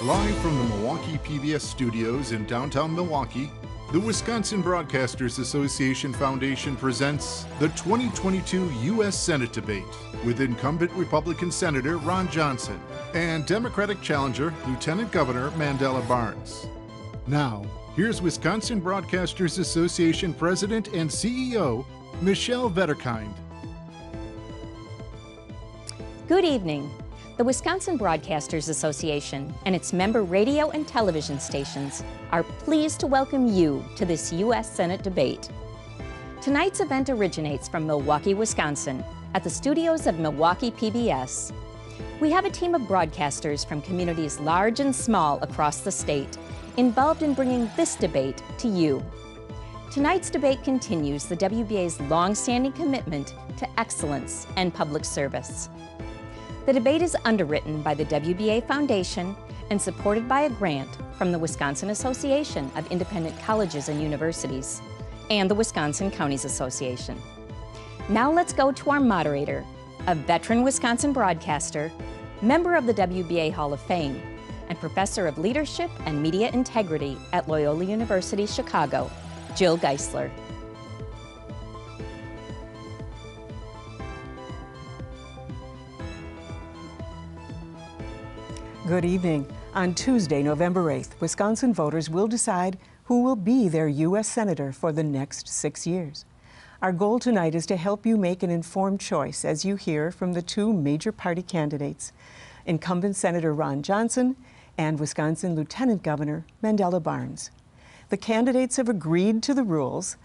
Live from the Milwaukee PBS studios in downtown Milwaukee, the Wisconsin Broadcasters Association Foundation presents the 2022 U.S. Senate debate with incumbent Republican Senator Ron Johnson and Democratic challenger Lieutenant Governor Mandela Barnes. Now, here's Wisconsin Broadcasters Association President and CEO, Michelle Vetterkind. Good evening. The Wisconsin Broadcasters Association and its member radio and television stations are pleased to welcome you to this U.S. Senate debate. Tonight's event originates from Milwaukee, Wisconsin, at the studios of Milwaukee PBS. We have a team of broadcasters from communities large and small across the state involved in bringing this debate to you. Tonight's debate continues the WBA's long-standing commitment to excellence and public service. The debate is underwritten by the WBA Foundation and supported by a grant from the Wisconsin Association of Independent Colleges and Universities and the Wisconsin Counties Association. Now let's go to our moderator, a veteran Wisconsin broadcaster, member of the WBA Hall of Fame, and professor of leadership and media integrity at Loyola University Chicago, Jill Geisler. Good evening. On Tuesday, November 8th, Wisconsin voters will decide who will be their U.S. Senator for the next 6 years. Our goal tonight is to help you make an informed choice as you hear from the two major party candidates, incumbent Senator Ron Johnson and Wisconsin Lieutenant Governor Mandela Barnes. The candidates have agreed to the rules.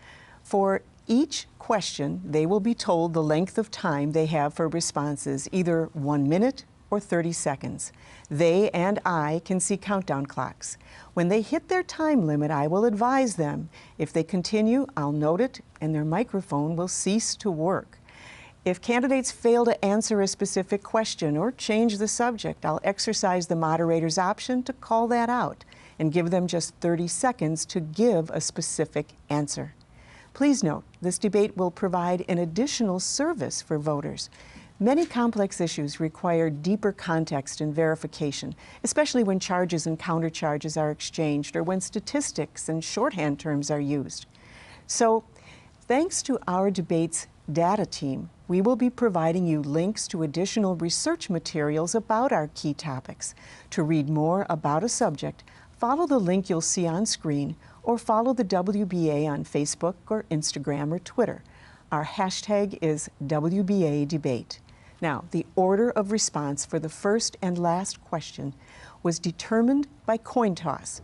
For each question, they will be told the length of time they have for responses, either 1 minute or 30 seconds. They and I can see countdown clocks. When they hit their time limit, I will advise them. If they continue, I'll note it, and their microphone will cease to work. If candidates fail to answer a specific question or change the subject, I'll exercise the moderator's option to call that out and give them just 30 seconds to give a specific answer. Please note, this debate will provide an additional service for voters. Many complex issues require deeper context and verification, especially when charges and countercharges are exchanged or when statistics and shorthand terms are used. So, thanks to our debate's data team, we will be providing you links to additional research materials about our key topics. To read more about a subject, follow the link you'll see on screen or follow the WBA on Facebook or Instagram or Twitter. Our hashtag is WBA Debate. Now, the order of response for the first and last question was determined by coin toss.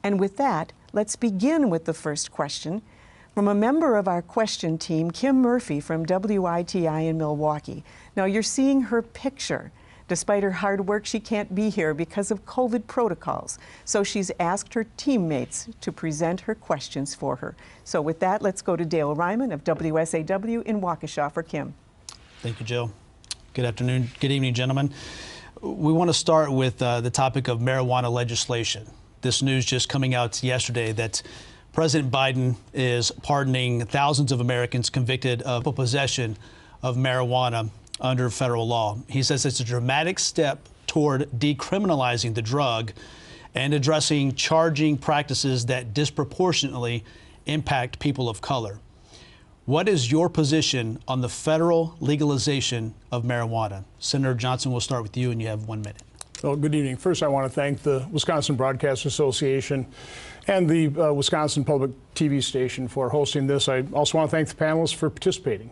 And with that, let's begin with the first question from a member of our question team, Kim Murphy from WITI in Milwaukee. Now, you're seeing her picture. Despite her hard work, she can't be here because of COVID protocols. So she's asked her teammates to present her questions for her. So with that, let's go to Dale Ryman of WSAW in Waukesha for Kim. Thank you, Jill. Good afternoon. Good evening, gentlemen. We want to start with the topic of marijuana legislation. This news just coming out yesterday that President Biden is pardoning thousands of Americans convicted of possession of marijuana under federal law. He says it's a dramatic step toward decriminalizing the drug and addressing charging practices that disproportionately impact people of color. What is your position on the federal legalization of marijuana? Senator Johnson, we'll start with you, and you have 1 minute. Well, good evening. First, I want to thank the Wisconsin Broadcasters Association and the Wisconsin Public TV station for hosting this. I also want to thank the panelists for participating.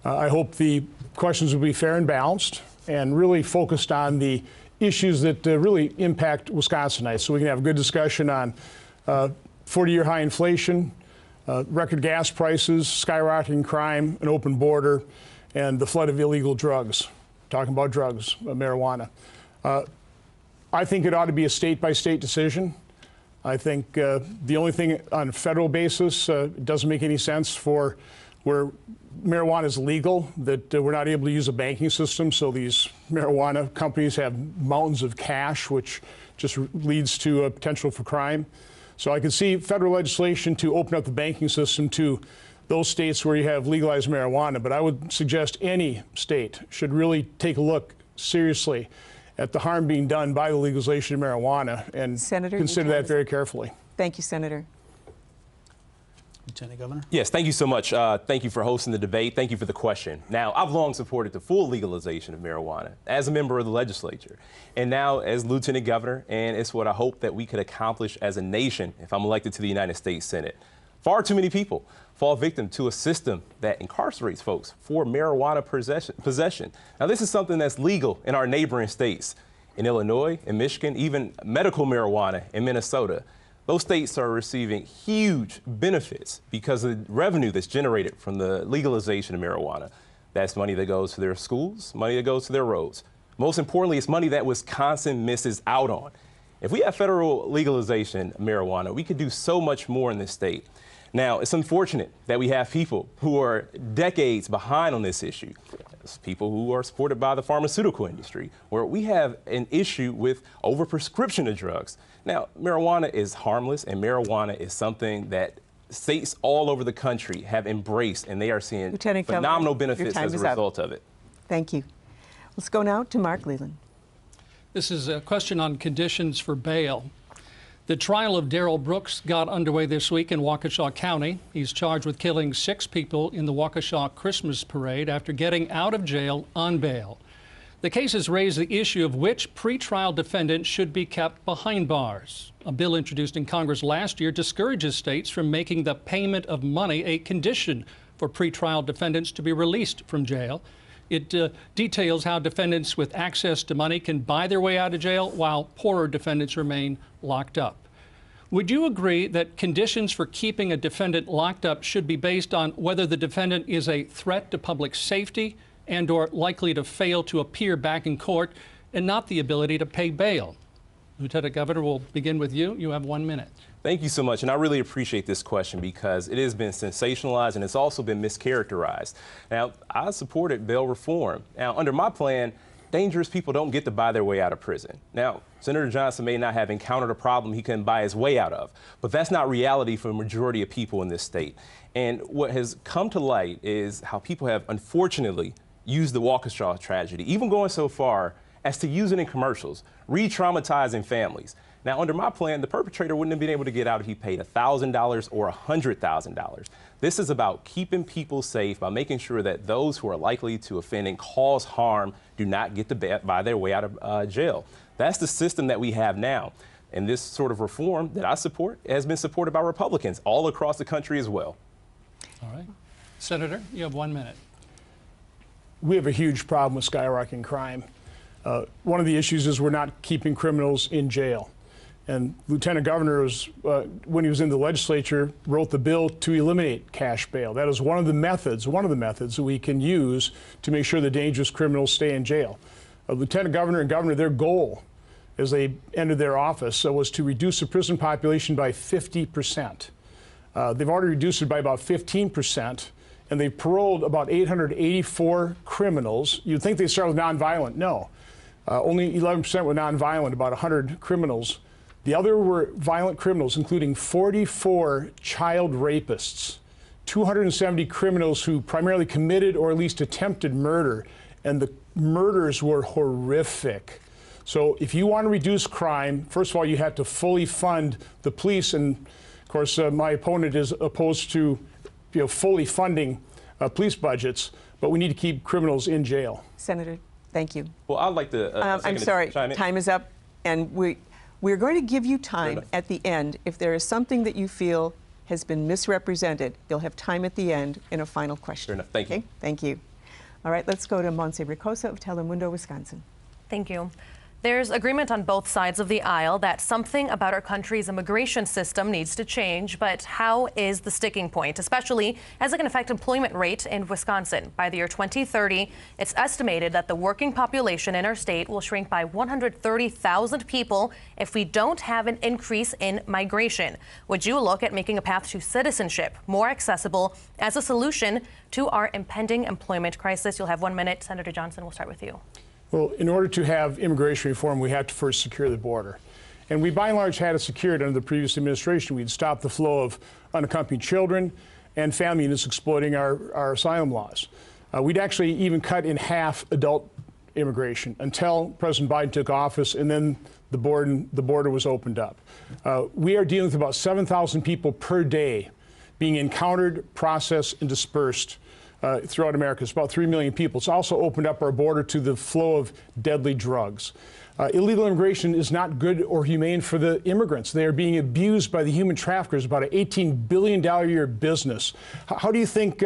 I hope the questions will be fair and balanced and really focused on the issues that really impact Wisconsinites, so we can have a good discussion on 40-year high inflation, record gas prices, skyrocketing crime, an open border, and the flood of illegal drugs. Talking about drugs, marijuana. I think it ought to be a state-by-state decision. I think the only thing on a federal basis, it doesn't make any sense for where marijuana is legal, that we're not able to use a banking system, so these marijuana companies have mountains of cash, which just leads to a potential for crime. So I could see federal legislation to open up the banking system to those states where you have legalized marijuana, but I would suggest any state should really take a look seriously at the harm being done by the legalization of marijuana and Senator, consider that very carefully. Thank you, Senator. Lieutenant Governor? Yes, thank you so much. Thank you for hosting the debate. Thank you for the question. Now, I've long supported the full legalization of marijuana as a member of the legislature, and now as Lieutenant Governor, and it's what I hope that we could accomplish as a nation if I'm elected to the United States Senate. Far too many people fall victim to a system that incarcerates folks for marijuana possession. Now, this is something that's legal in our neighboring states. In Illinois, in Michigan, even medical marijuana in Minnesota. Those states are receiving huge benefits because of the revenue that's generated from the legalization of marijuana. That's money that goes to their schools, money that goes to their roads. Most importantly, it's money that Wisconsin misses out on. If we have federal legalization of marijuana, we could do so much more in this state. Now, it's unfortunate that we have people who are decades behind on this issue. It's people who are supported by the pharmaceutical industry, where we have an issue with overprescription of drugs. Now, marijuana is harmless, and marijuana is something that states all over the country have embraced, and they are seeing phenomenal benefits as a result of it. Thank you. Let's go now to Mark Leland. This is a question on conditions for bail. The trial of Darrell Brooks got underway this week in Waukesha County. He's charged with killing 6 people in the Waukesha Christmas parade after getting out of jail on bail. The case has raised the issue of which pretrial defendant should be kept behind bars. A bill introduced in Congress last year discourages states from making the payment of money a condition for pretrial defendants to be released from jail. It details how defendants with access to money can buy their way out of jail while poorer defendants remain locked up. Would you agree that conditions for keeping a defendant locked up should be based on whether the defendant is a threat to public safety and/or likely to fail to appear back in court, and not the ability to pay bail? Lieutenant Governor, we'll begin with you. You have 1 minute. Thank you so much, and I really appreciate this question because it has been sensationalized and it's also been mischaracterized. Now, I supported bail reform. Now, under my plan, dangerous people don't get to buy their way out of prison. Now, Senator Johnson may not have encountered a problem he couldn't buy his way out of, but that's not reality for a majority of people in this state. And what has come to light is how people have unfortunately used the Waukesha tragedy, even going so far as to use it in commercials, re-traumatizing families. Now, under my plan, the perpetrator wouldn't have been able to get out if he paid $1,000 or $100,000. This is about keeping people safe by making sure that those who are likely to offend and cause harm do not get to buy their way out of jail. That's the system that we have now. And this sort of reform that I support has been supported by Republicans all across the country as well. All right. Senator, you have 1 minute. We have a huge problem with skyrocketing crime. One of the issues is we're not keeping criminals in jail. And Lieutenant Governor, when he was in the legislature, wrote the bill to eliminate cash bail. That is one of the methods that we can use to make sure the dangerous criminals stay in jail. Lieutenant Governor and Governor, their goal as they entered their office was to reduce the prison population by 50%. They've already reduced it by about 15%, and they've paroled about 884 criminals. You'd think they start with nonviolent. No. Only 11% were nonviolent, about 100 criminals. The other were violent criminals, including 44 child rapists, 270 criminals who primarily committed or at least attempted murder, and the murders were horrific. So if you want to reduce crime, first of all, you have to fully fund the police, and of course, my opponent is opposed to fully funding police budgets, but we need to keep criminals in jail. Senator, thank you. Well, I'd like to I'm sorry, time is up, and we're going to give you time at the end. If there is something that you feel has been misrepresented, you'll have time at the end in a final question. Fair enough. Thank you. Thank you. All right, let's go to Montse Ricosa of Telemundo, Wisconsin. Thank you. There's agreement on both sides of the aisle that something about our country's immigration system needs to change, but how is the sticking point, especially as it can affect employment rate in Wisconsin? By the year 2030, it's estimated that the working population in our state will shrink by 130,000 people if we don't have an increase in migration. Would you look at making a path to citizenship more accessible as a solution to our impending employment crisis? You'll have 1 minute. Senator Johnson, we'll start with you. Well, in order to have immigration reform, we have to first secure the border. And we, by and large, had it secured under the previous administration. We'd stopped the flow of unaccompanied children and family units exploiting our asylum laws. We'd actually even cut in half adult immigration until President Biden took office, and then the border was opened up. We are dealing with about 7,000 people per day being encountered, processed, and dispersed throughout America. It's about 3 million people. It's also opened up our border to the flow of deadly drugs. Illegal immigration is not good or humane for the immigrants. They are being abused by the human traffickers, about an $18 billion a year business. How do you think,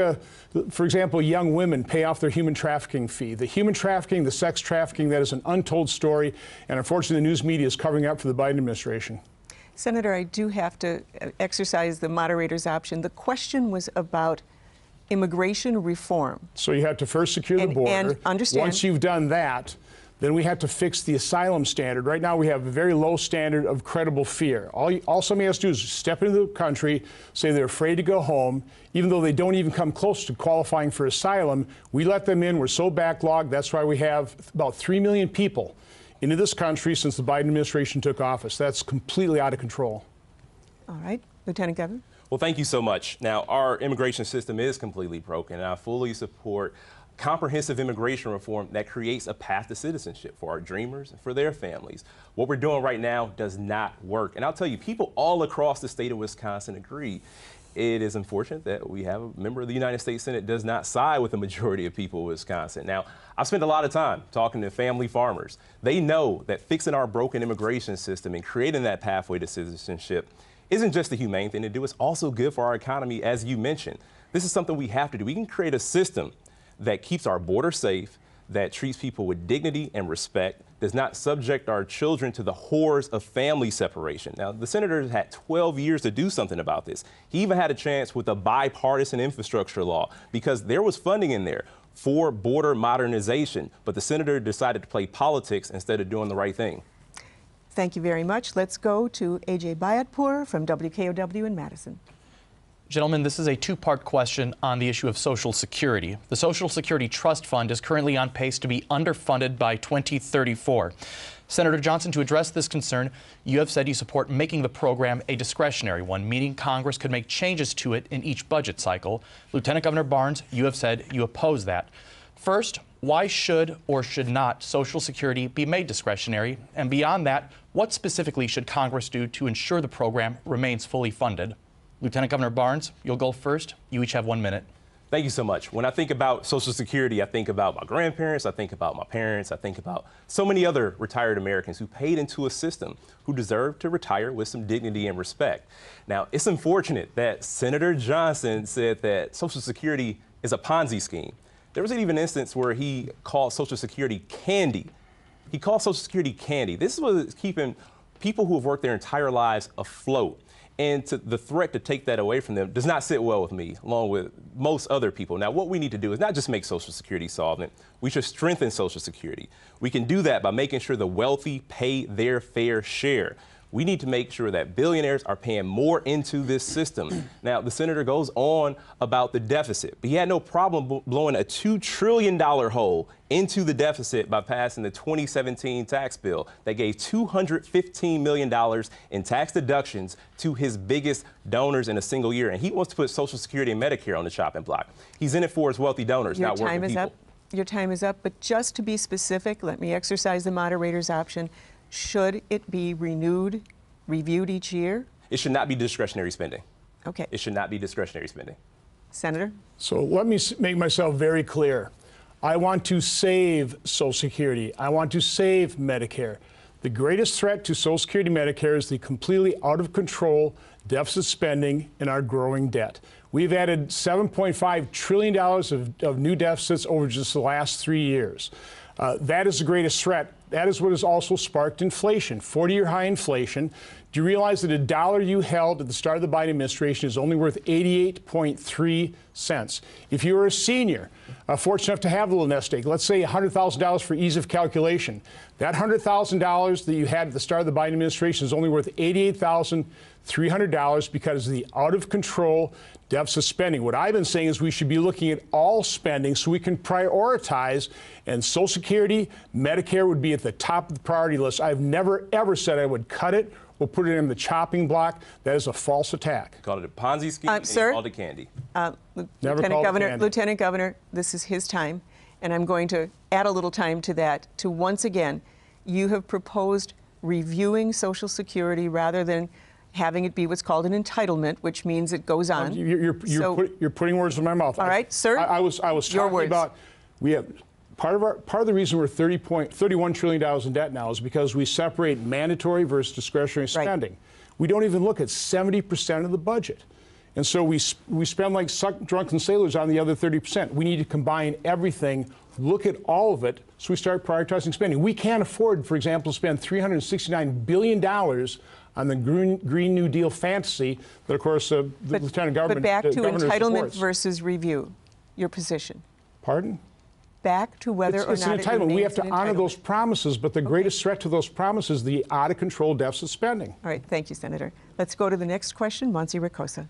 for example, young women pay off their human trafficking fee? The human trafficking, the sex trafficking, that is an untold story, and unfortunately the news media is covering up for the Biden administration. Senator, I do have to exercise the moderator's option. The question was about immigration reform. So you have to first secure the border. And understand. Once you've done that, then we have to fix the asylum standard. Right now we have a very low standard of credible fear. All somebody has to do is step into the country, say they're afraid to go home, even though they don't even come close to qualifying for asylum. We let them in. We're so backlogged. That's why we have about 3 million people into this country since the Biden administration took office. That's completely out of control. All right. Lieutenant Governor? Well, thank you so much. Now, our immigration system is completely broken, and I fully support comprehensive immigration reform that creates a path to citizenship for our dreamers and for their families. What we're doing right now does not work. And I'll tell you, people all across the state of Wisconsin agree. It is unfortunate that we have a member of the United States Senate does not side with the majority of people of Wisconsin. Now, I've spent a lot of time talking to family farmers. They know that fixing our broken immigration system and creating that pathway to citizenship isn't just a humane thing to do, it's also good for our economy, as you mentioned. This is something we have to do. We can create a system that keeps our border safe, that treats people with dignity and respect, does not subject our children to the horrors of family separation. Now, the senator has had 12 years to do something about this. He even had a chance with a bipartisan infrastructure law because there was funding in there for border modernization, but the senator decided to play politics instead of doing the right thing. Thank you very much. Let's go to A.J. Bayatpour from WKOW in Madison. Gentlemen, this is a two-part question on the issue of Social Security. The Social Security Trust Fund is currently on pace to be underfunded by 2034. Senator Johnson, to address this concern, you have said you support making the program a discretionary one, meaning Congress could make changes to it in each budget cycle. Lieutenant Governor Barnes, you have said you oppose that. First, why should or should not Social Security be made discretionary? And beyond that, what specifically should Congress do to ensure the program remains fully funded? Lieutenant Governor Barnes, you'll go first. You each have 1 minute. Thank you so much. When I think about Social Security, I think about my grandparents, I think about my parents, I think about so many other retired Americans who paid into a system who deserve to retire with some dignity and respect. Now, it's unfortunate that Senator Johnson said that Social Security is a Ponzi scheme. There was even an instance where he called Social Security candy. He called Social Security candy. This is what is keeping people who have worked their entire lives afloat. And the threat to take that away from them does not sit well with me, along with most other people. Now, what we need to do is not just make Social Security solvent. We should strengthen Social Security. We can do that by making sure the wealthy pay their fair share. We need to make sure that billionaires are paying more into this system. Now, the senator goes on about the deficit, but he had no problem blowing a $2 trillion hole into the deficit by passing the 2017 tax bill that gave $215 million in tax deductions to his biggest donors in a single year. And he wants to put Social Security and Medicare on the chopping block. He's in it for his wealthy donors, not working people. Your time is up, but just to be specific, let me exercise the moderator's option. Should it be reviewed each year? It should not be discretionary spending. Okay. It should not be discretionary spending. Senator? So let me make myself very clear. I want to save Social Security. I want to save Medicare. The greatest threat to Social Security and Medicare is the completely out of control deficit spending and our growing debt. We've added $7.5 trillion of new deficits over just the last 3 years. That is the greatest threat. That is what has also sparked inflation, 40-year high inflation. Do you realize that a dollar you held at the start of the Biden administration is only worth 88.3 cents? If you were a senior, fortunate enough to have a little nest egg, let's say $100,000 for ease of calculation, that $100,000 that you had at the start of the Biden administration is only worth $88,300 because of the out-of-control deficit spending. What I've been saying is we should be looking at all spending so we can prioritize, and Social Security, Medicare would be at the top of the priority list. I've never, ever said I would cut it or put it in the chopping block. That is a false attack. Called it a Ponzi scheme and sir, called it candy. Lieutenant Governor, this is his time. and I'm going to add a little time to that, to once again, you have proposed reviewing Social Security rather than having it be what's called an entitlement, which means it goes on. You're putting words in my mouth. All right, sir. I was talking about, we have part of the reason we're $31 trillion in debt now is because we separate mandatory versus discretionary spending. Right. We don't even look at 70% of the budget. And so we spend like drunken sailors on the other 30%. We need to combine everything, look at all of it, so we start prioritizing spending. We can't afford, for example, to spend $369 billion on the Green New Deal fantasy that, of course, the Lieutenant Governor But back to entitlement supports. versus review, your position. Pardon? Back to whether or not it's an entitlement. We have to honor those promises, but the greatest threat to those promises is the out-of-control deficit spending. All right, thank you, Senator. Let's go to the next question, Monsi Ricosa.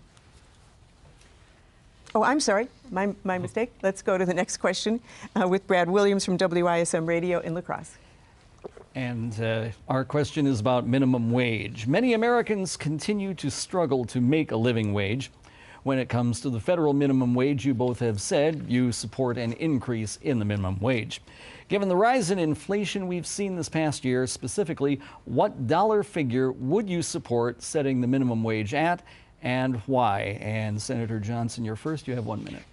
Oh, I'm sorry, my mistake. Let's go to the next question with Brad Williams from WISM Radio in La Crosse. And our question is about minimum wage. Many Americans continue to struggle to make a living wage. When it comes to the federal minimum wage, you both have said you support an increase in the minimum wage. Given the rise in inflation we've seen this past year, specifically, what dollar figure would you support setting the minimum wage at, and why? And Senator Johnson, you're first. You have 1 minute.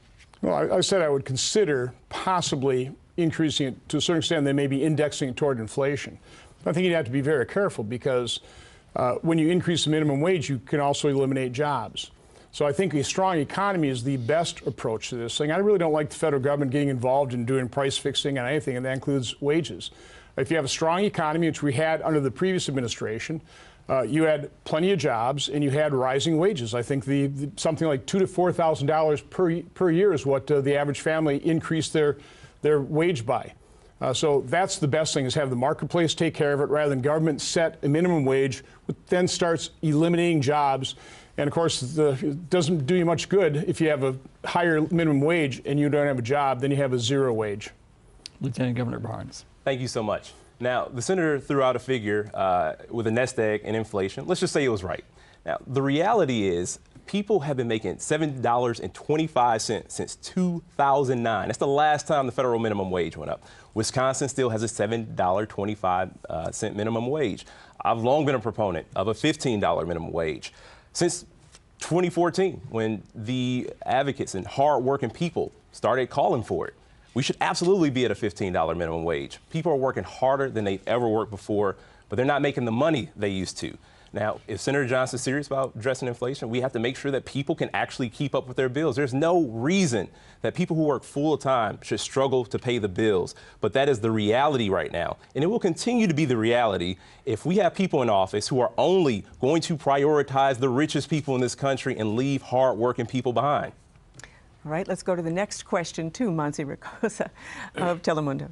Well, I said I would consider possibly increasing it to a certain extent. They may be indexing it toward inflation. I think you'd have to be very careful because when you increase the minimum wage, you can also eliminate jobs. So I think a strong economy is the best approach to this thing. I really don't like the federal government getting involved in doing price fixing on anything, and that includes wages. If you have a strong economy, which we had under the previous administration, you had plenty of jobs and you had rising wages. I think something like $2,000 to $4,000 per year is what the average family increased their wage by. So that's the best thing, is have the marketplace take care of it rather than government set a minimum wage, which then starts eliminating jobs. And of course, it doesn't do you much good if you have a higher minimum wage and you don't have a job, then you have a zero wage. Lieutenant Governor Barnes. Thank you so much. Now, the senator threw out a figure with a nest egg and inflation. Let's just say it was right. Now, the reality is people have been making $7.25 since 2009. That's the last time the federal minimum wage went up. Wisconsin still has a $7.25 minimum wage. I've long been a proponent of a $15 minimum wage. Since 2014, when the advocates and hard-working people started calling for it, we should absolutely be at a $15 minimum wage. People are working harder than they've ever worked before, but they're not making the money they used to. Now, if Senator Johnson's serious about addressing inflation, we have to make sure that people can actually keep up with their bills. There's no reason that people who work full time should struggle to pay the bills. But that is the reality right now. And it will continue to be the reality if we have people in office who are only going to prioritize the richest people in this country and leave hard-working people behind. All right, let's go to the next question to Monsi Ricosa of Telemundo.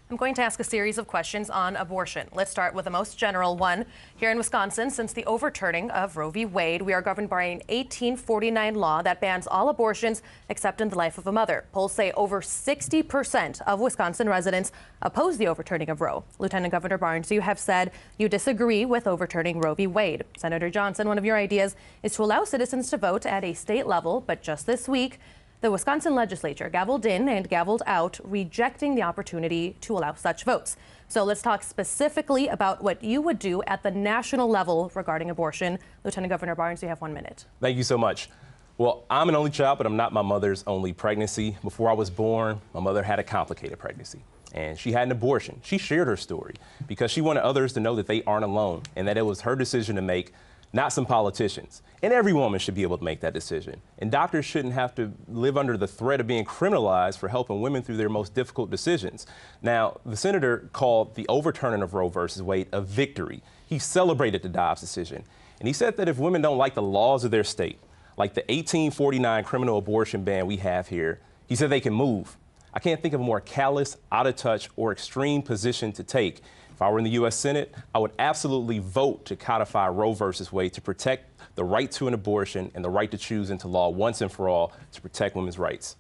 I'm going to ask a series of questions on abortion. Let's start with the most general one. Here in Wisconsin, since the overturning of Roe v. Wade, we are governed by an 1849 law that bans all abortions except in the life of a mother. Polls say over 60% of Wisconsin residents oppose the overturning of Roe. Lieutenant Governor Barnes, you have said you disagree with overturning Roe v. Wade. Senator Johnson, one of your ideas is to allow citizens to vote at a state level, but just this week, the Wisconsin legislature gavelled in and gavelled out, rejecting the opportunity to allow such votes. So let's talk specifically about what you would do at the national level regarding abortion. Lieutenant Governor Barnes, you have 1 minute. Thank you so much. Well, I'm an only child, but I'm not my mother's only pregnancy. Before I was born, my mother had a complicated pregnancy, and she had an abortion. She shared her story because she wanted others to know that they aren't alone and that it was her decision to make, not some politicians. And every woman should be able to make that decision. And doctors shouldn't have to live under the threat of being criminalized for helping women through their most difficult decisions. Now, the senator called the overturning of Roe versus Wade a victory. He celebrated the Dobbs decision. And he said that if women don't like the laws of their state, like the 1849 criminal abortion ban we have here, he said they can move. I can't think of a more callous, out of touch, or extreme position to take. If I were in the U.S. Senate, I would absolutely vote to codify Roe versus Wade to protect the right to an abortion and the right to choose into law once and for all to protect women's rights.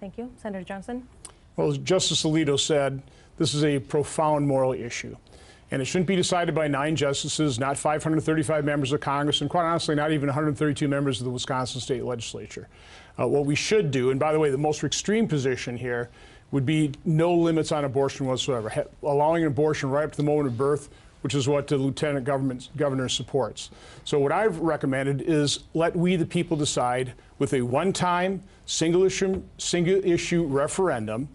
Thank you. Senator Johnson. Well, as Justice Alito said, this is a profound moral issue. And it shouldn't be decided by 9 justices, not 535 members of Congress, and quite honestly, not even 132 members of the Wisconsin State Legislature. What we should do, and by the way, the most extreme position here would be no limits on abortion whatsoever, allowing an abortion right up to the moment of birth, which is what the Lieutenant Governor supports. So what I've recommended is let we the people decide with a one-time, single issue referendum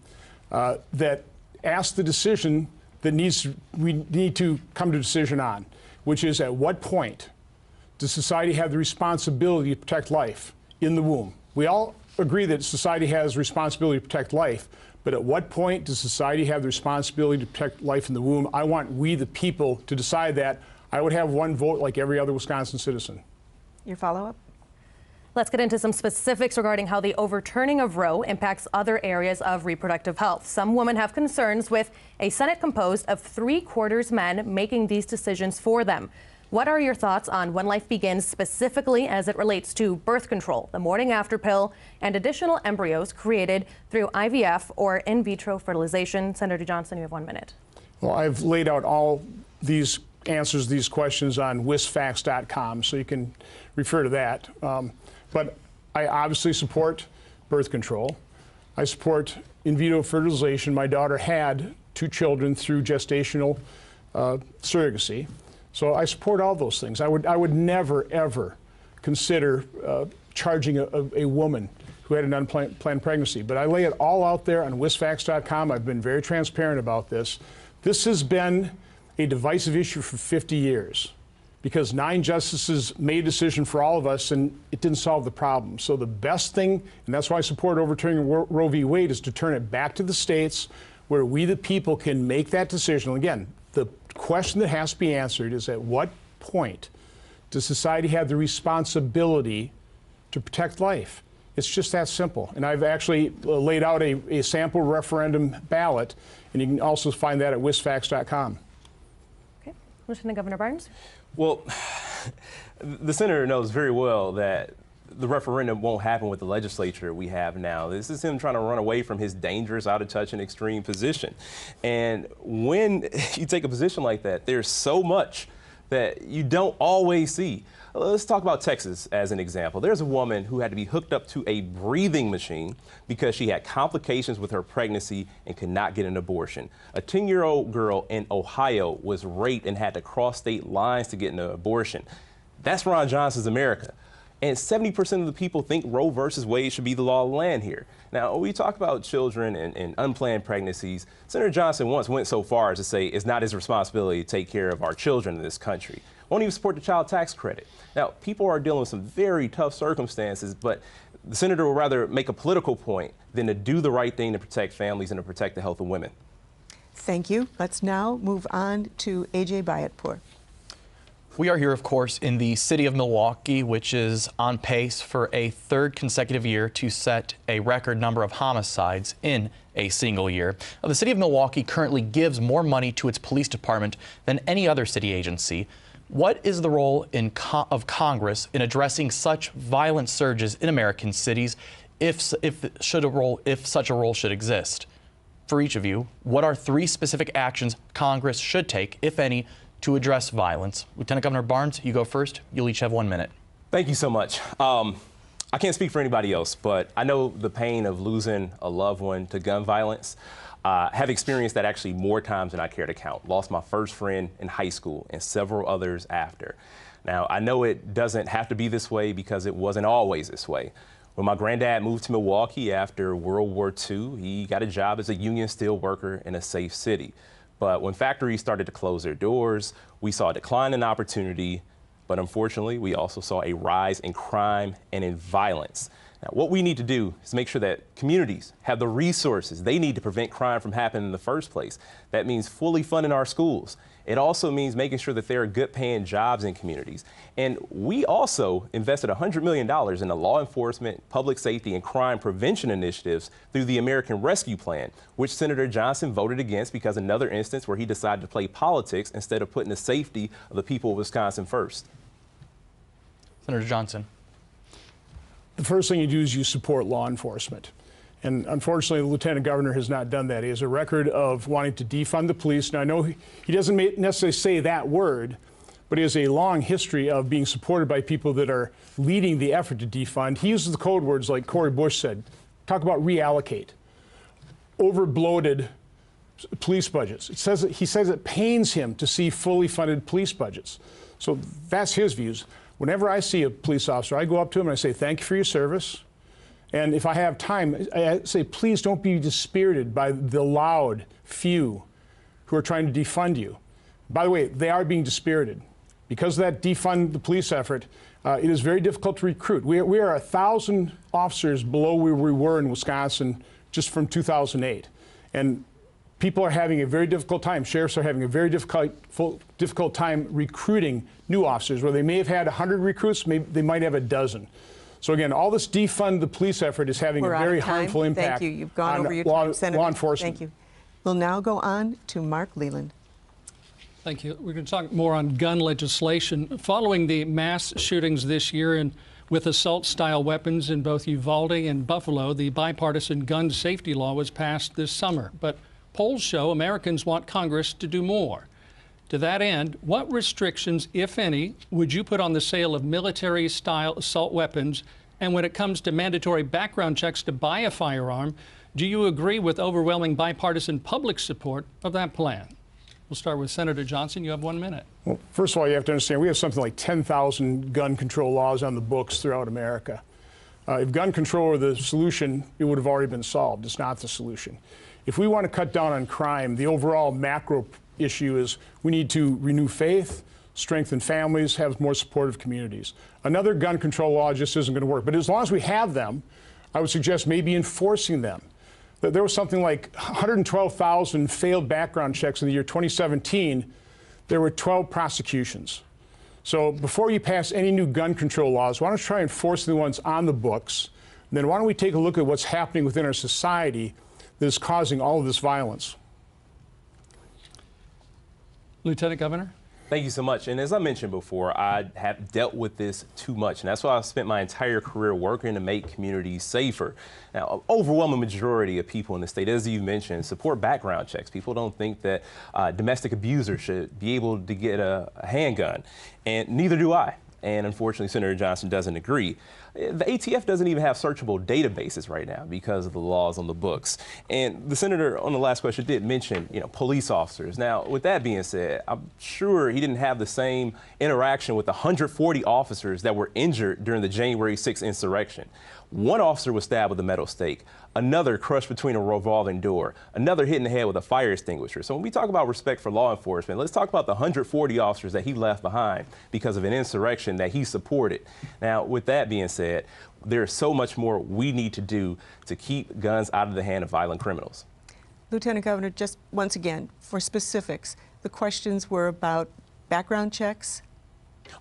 that asks the decision that we need to come to a decision on, which is at what point does society have the responsibility to protect life in the womb? We all agree that society has responsibility to protect life, but at what point does society have the responsibility to protect life in the womb? I want we the people to decide that. I would have one vote like every other Wisconsin citizen. Your follow-up? Let's get into some specifics regarding how the overturning of Roe impacts other areas of reproductive health. Some women have concerns with a Senate composed of 3/4 men making these decisions for them. What are your thoughts on when life begins, specifically as it relates to birth control, the morning after pill, and additional embryos created through IVF or in vitro fertilization? Senator Johnson, you have 1 minute. Well, I've laid out all these answers to these questions on wisfacts.com, so you can refer to that. But I obviously support birth control. I support in vitro fertilization. My daughter had 2 children through gestational surrogacy. So I support all those things. I would never, ever consider charging a woman who had an unplanned pregnancy. But I lay it all out there on wisfacts.com. I've been very transparent about this. This has been a divisive issue for 50 years because 9 justices made a decision for all of us, and it didn't solve the problem. So the best thing, and that's why I support overturning Roe v. Wade, is to turn it back to the states where we the people can make that decision. And again, the question that has to be answered is at what point does society have the responsibility to protect life? It's just that simple. And I've actually laid out a sample referendum ballot, and you can also find that at wisfacts.com. Okay. Lieutenant Governor Barnes? Well, the senator knows very well that the referendum won't happen with the legislature we have now. This is him trying to run away from his dangerous, out of touch, and extreme position. And when you take a position like that, there's so much that you don't always see. Let's talk about Texas as an example. There's a woman who had to be hooked up to a breathing machine because she had complications with her pregnancy and could not get an abortion. A 10-year-old girl in Ohio was raped and had to cross state lines to get an abortion. That's Ron Johnson's America. And 70% of the people think Roe versus Wade should be the law of the land here. Now, when we talk about children and unplanned pregnancies, Senator Johnson once went so far as to say it's not his responsibility to take care of our children in this country. Won't even support the child tax credit. Now, people are dealing with some very tough circumstances, but the senator would rather make a political point than to do the right thing to protect families and to protect the health of women. Thank you. Let's now move on to A.J. Bayatpour. We are here, of course, in the city of Milwaukee, which is on pace for a 3rd consecutive year to set a record number of homicides in a single year. Now, the city of Milwaukee currently gives more money to its police department than any other city agency. What is the role of Congress in addressing such violent surges in American cities, if such a role should exist? For each of you, what are 3 specific actions Congress should take, if any, to address violence? Lieutenant Governor Barnes, you go first. You'll each have 1 minute. Thank you so much. I can't speak for anybody else, but I know the pain of losing a loved one to gun violence. Have experienced that actually more times than I care to count. Lost my first friend in high school and several others after. Now, I know it doesn't have to be this way because it wasn't always this way. When my granddad moved to Milwaukee after World War II, he got a job as a union steel worker in a safe city. But when factories started to close their doors, we saw a decline in opportunity, but unfortunately, we also saw a rise in crime and in violence. Now, what we need to do is make sure that communities have the resources they need to prevent crime from happening in the first place. That means fully funding our schools. It also means making sure that there are good paying jobs in communities. And we also invested $100 million in the law enforcement, public safety, and crime prevention initiatives through the American Rescue Plan, which Senator Johnson voted against because another instance where he decided to play politics instead of putting the safety of the people of Wisconsin first. Senator Johnson. The first thing you do is you support law enforcement. And unfortunately, the lieutenant governor has not done that. He has a record of wanting to defund the police. Now, I know he doesn't necessarily say that word, but he has a long history of being supported by people that are leading the effort to defund. He uses the code words like Cori Bush said. Talk about reallocate. Over-bloated police budgets. He says it pains him to see fully funded police budgets. So that's his views. Whenever I see a police officer, I go up to him and I say, thank you for your service. And if I have time, I say, please don't be dispirited by the loud few who are trying to defund you. By the way, they are being dispirited. Because of that defund the police effort, it is very difficult to recruit. We are 1,000 officers below where we were in Wisconsin just from 2008. And people are having a very difficult time. Sheriffs are having a very difficult time recruiting new officers. Where they may have had 100 recruits, they might have a dozen. So again, all this defund the police effort is having a very harmful impact. Thank you. You've gone over your time, Senator. Law enforcement. Thank you. We'll now go on to Mark Leland. Thank you. We're going to talk more on gun legislation. Following the mass shootings this year with assault-style weapons in both Uvalde and Buffalo, the bipartisan gun safety law was passed this summer. But polls show Americans want Congress to do more. To that end, what restrictions, if any, would you put on the sale of military-style assault weapons? And when it comes to mandatory background checks to buy a firearm, do you agree with overwhelming bipartisan public support of that plan? We'll start with Senator Johnson. You have 1 minute. Well, first of all, you have to understand we have something like 10,000 gun control laws on the books throughout America. If gun control were the solution, it would have already been solved. It's not the solution. If we want to cut down on crime, the overall macro issue is we need to renew faith, strengthen families, have more supportive communities. Another gun control law just isn't going to work. But as long as we have them, I would suggest maybe enforcing them. There was something like 112,000 failed background checks in the year 2017. There were 12 prosecutions. So before you pass any new gun control laws, why don't you try enforcing the ones on the books? And then why don't we take a look at what's happening within our society that is causing all of this violence? Lieutenant Governor? Thank you so much. And as I mentioned before, I have dealt with this too much. And that's why I've spent my entire career working to make communities safer. Now, an overwhelming majority of people in the state, as you mentioned, support background checks. People don't think that domestic abusers should be able to get a handgun. And neither do I. And unfortunately, Senator Johnson doesn't agree. The ATF doesn't even have searchable databases right now because of the laws on the books. And the senator on the last question did mention, police officers. Now, with that being said, I'm sure he didn't have the same interaction with the 140 officers that were injured during the January 6th insurrection. One officer was stabbed with a metal stake, another crushed between a revolving door, another hit in the head with a fire extinguisher. So when we talk about respect for law enforcement, let's talk about the 140 officers that he left behind because of an insurrection that he supported. Now, with that being said, there's so much more we need to do to keep guns out of the hand of violent criminals. Lieutenant Governor, just once again, for specifics, the questions were about background checks?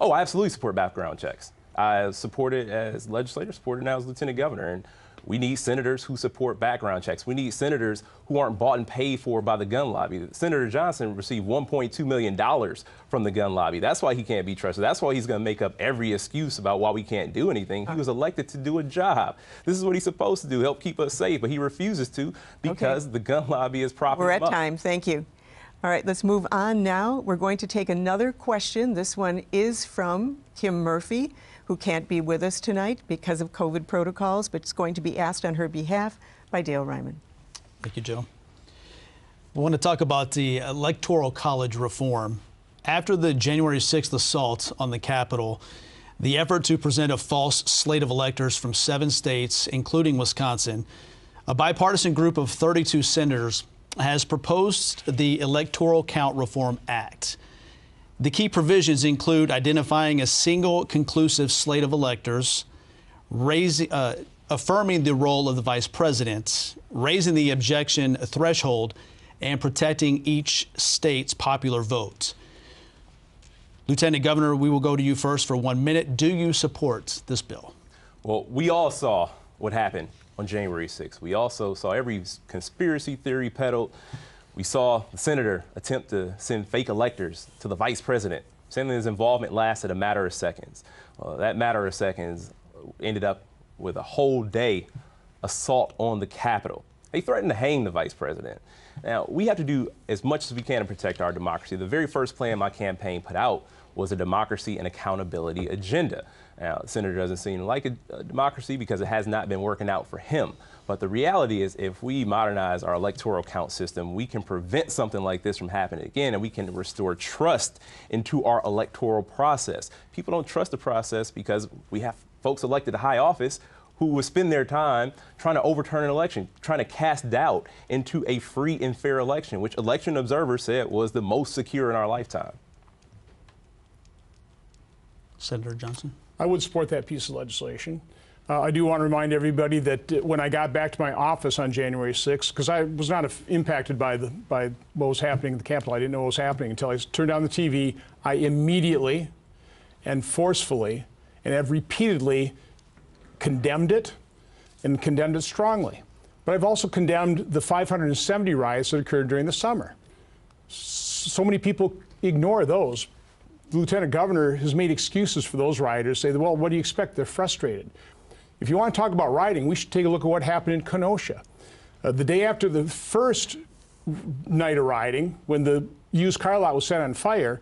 Oh, I absolutely support background checks. I support it as legislator, support it now as lieutenant governor. And we need senators who support background checks. We need senators who aren't bought and paid for by the gun lobby. Senator Johnson received $1.2 million from the gun lobby. That's why he can't be trusted. That's why he's going to make up every excuse about why we can't do anything. He was elected to do a job. This is what he's supposed to do, help keep us safe, but he refuses to because the gun lobby is propping him up. We're at time. Thank you. All right, let's move on now. We're going to take another question. This one is from Kim Murphy, who can't be with us tonight because of COVID protocols, but it's going to be asked on her behalf by Dale Ryman. Thank you, Joe. We want to talk about the Electoral College reform. After the January 6th assault on the Capitol, the effort to present a false slate of electors from 7 states, including Wisconsin, a bipartisan group of 32 senators has proposed the Electoral Count Reform Act. The key provisions include identifying a single conclusive slate of electors, affirming the role of the vice president, raising the objection threshold, and protecting each state's popular vote. Lieutenant Governor, we will go to you first for 1 minute. Do you support this bill? Well, we all saw what happened on January 6th. We also saw every conspiracy theory peddled. We saw the senator attempt to send fake electors to the vice president, saying that his involvement lasted a matter of seconds. That matter of seconds ended up with a whole day assault on the Capitol. They threatened to hang the vice president. Now, we have to do as much as we can to protect our democracy. The very first plan my campaign put out was a democracy and accountability agenda. Now, the senator doesn't seem to like a democracy because it has not been working out for him. But the reality is, if we modernize our electoral count system, we can prevent something like this from happening again, and we can restore trust into our electoral process. People don't trust the process because we have folks elected to high office who will spend their time trying to overturn an election, trying to cast doubt into a free and fair election, which election observers said was the most secure in our lifetime. Senator Johnson? I would support that piece of legislation. I do want to remind everybody that when I got back to my office on January 6th, because I was not impacted by what was happening at the Capitol, I didn't know what was happening until I turned on the TV. I immediately and forcefully and have repeatedly condemned it and condemned it strongly. But I've also condemned the 570 riots that occurred during the summer. So many people ignore those. The lieutenant governor has made excuses for those rioters, say, well, what do you expect? They're frustrated. If you want to talk about rioting, we should take a look at what happened in Kenosha. The day after the first night of rioting, when the used car lot was set on fire,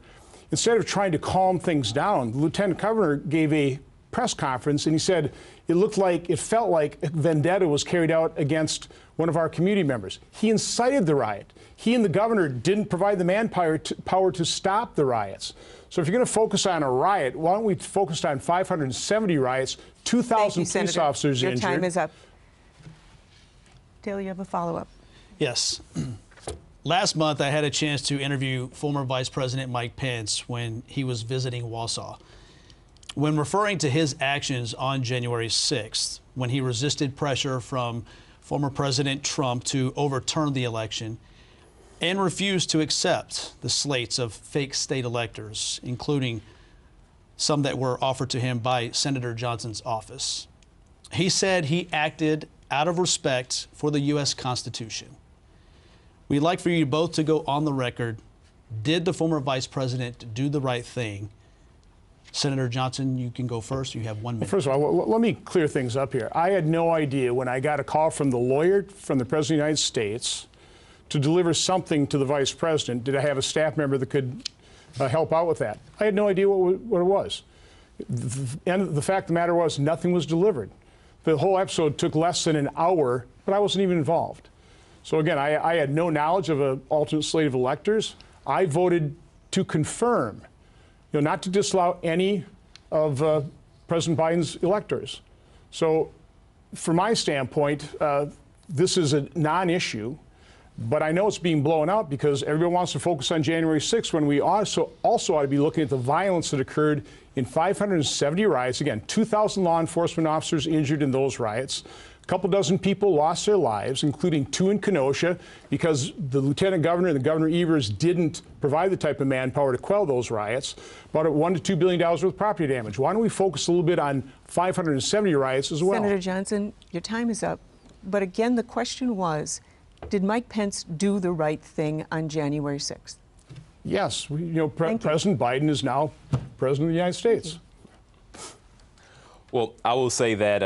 instead of trying to calm things down, the lieutenant governor gave a press conference and he said it felt like a vendetta was carried out against one of our community members. He incited the riot. He and the governor didn't provide the manpower to stop the riots. So if you're going to focus on a riot, why don't we focus on 570 riots, 2,000 police officers injured? Your time is up. Dale, you have a follow-up. Yes. Last month, I had a chance to interview former Vice President Mike Pence when he was visiting Wausau. When referring to his actions on January 6th, when he resisted pressure from former President Trump to overturn the election and refused to accept the slates of fake state electors, including some that were offered to him by Senator Johnson's office, he said he acted out of respect for the U.S. Constitution. We'd like for you both to go on the record. Did the former vice president do the right thing? Senator Johnson, you can go first. You have 1 minute. Well, first of all, let me clear things up here. I had no idea when I got a call from the lawyer from the President of the United States to deliver something to the vice president. Did I have a staff member that could help out with that? I had no idea what it was. And the fact of the matter was nothing was delivered. The whole episode took less than an hour, but I wasn't even involved. So again, I had no knowledge of an alternate slate of electors. I voted to confirm, not to disallow any of President Biden's electors. So from my standpoint, this is a non-issue, but I know it's being blown out because everyone wants to focus on January 6th when we also ought to be looking at the violence that occurred in 570 riots. Again, 2,000 law enforcement officers injured in those riots. A couple dozen people lost their lives, including 2 in Kenosha, because the lieutenant governor and the Governor Evers didn't provide the type of manpower to quell those riots. About $1 to $2 billion worth of property damage. Why don't we focus a little bit on 570 riots as well? Senator Johnson, your time is up. But again, the question was, did Mike Pence do the right thing on January 6th? Yes. President Biden is now President of the United States. Well, I will say that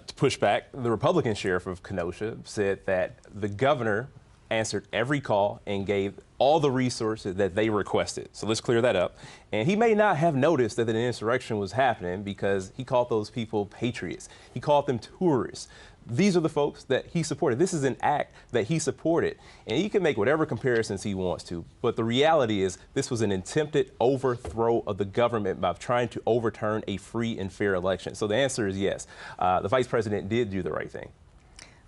to push back, the Republican sheriff of Kenosha said that the governor answered every call and gave all the resources that they requested. So let's clear that up. And he may not have noticed that an insurrection was happening because he called those people patriots. He called them tourists. These are the folks that he supported. This is an act that he supported. And he can make whatever comparisons he wants to. But the reality is this was an attempted overthrow of the government by trying to overturn a free and fair election. So the answer is yes. The vice president did do the right thing.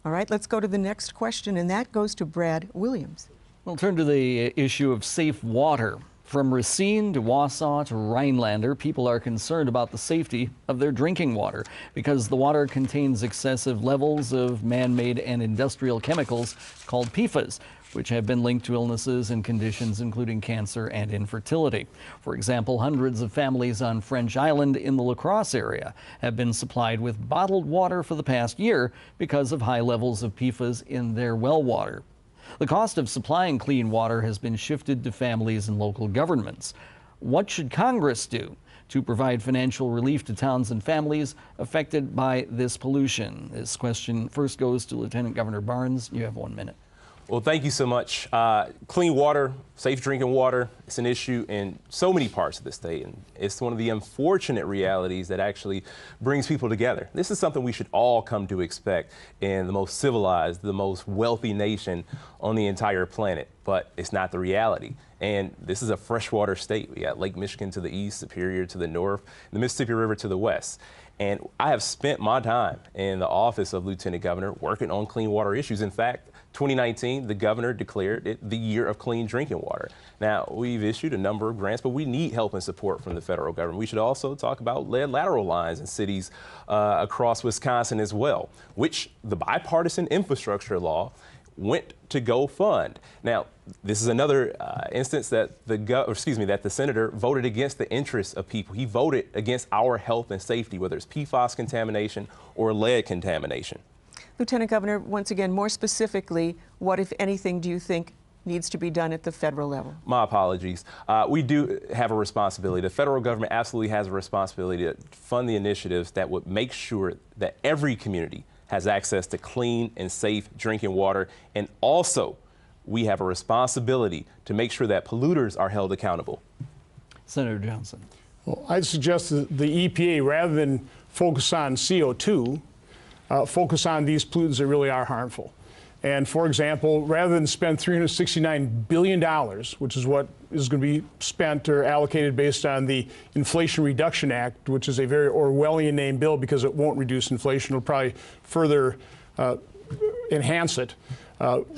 All right, let's go to the next question, and that goes to Brad Williams. We'll turn to the issue of safe water. From Racine to Wausau to Rhinelander, people are concerned about the safety of their drinking water because the water contains excessive levels of man-made and industrial chemicals called PFAS, which have been linked to illnesses and conditions including cancer and infertility. For example, hundreds of families on French Island in the La Crosse area have been supplied with bottled water for the past year because of high levels of PFAS in their well water. The cost of supplying clean water has been shifted to families and local governments. What should Congress do to provide financial relief to towns and families affected by this pollution? This question first goes to Lieutenant Governor Barnes. You have 1 minute. Well, thank you so much. Clean water, safe drinking water, it's an issue in so many parts of the state, and it's one of the unfortunate realities that actually brings people together. This is something we should all come to expect in the most civilized, the most wealthy nation on the entire planet, but it's not the reality. And this is a freshwater state. We got Lake Michigan to the east, Superior to the north, the Mississippi River to the west. And I have spent my time in the office of Lieutenant Governor working on clean water issues. In fact, 2019, the governor declared it the year of clean drinking water. Now, we've issued a number of grants, but we need help and support from the federal government. We should also talk about lead lateral lines in cities across Wisconsin as well, which the bipartisan infrastructure law went to go fund. Now, this is another instance that the senator voted against the interests of people. He voted against our health and safety, whether it's PFAS contamination or lead contamination. Lieutenant Governor, once again, more specifically, what, if anything, do you think needs to be done at the federal level? My apologies. We do have a responsibility. The federal government absolutely has a responsibility to fund the initiatives that would make sure that every community has access to clean and safe drinking water. And also, we have a responsibility to make sure that polluters are held accountable. Senator Johnson. Well, I'd suggest that the EPA, rather than focus on CO2, focus on these pollutants that really are harmful. And for example, rather than spend $369 billion, which is what is going to be spent or allocated based on the Inflation Reduction Act, which is a very Orwellian named bill because it won't reduce inflation, it'll probably further enhance it.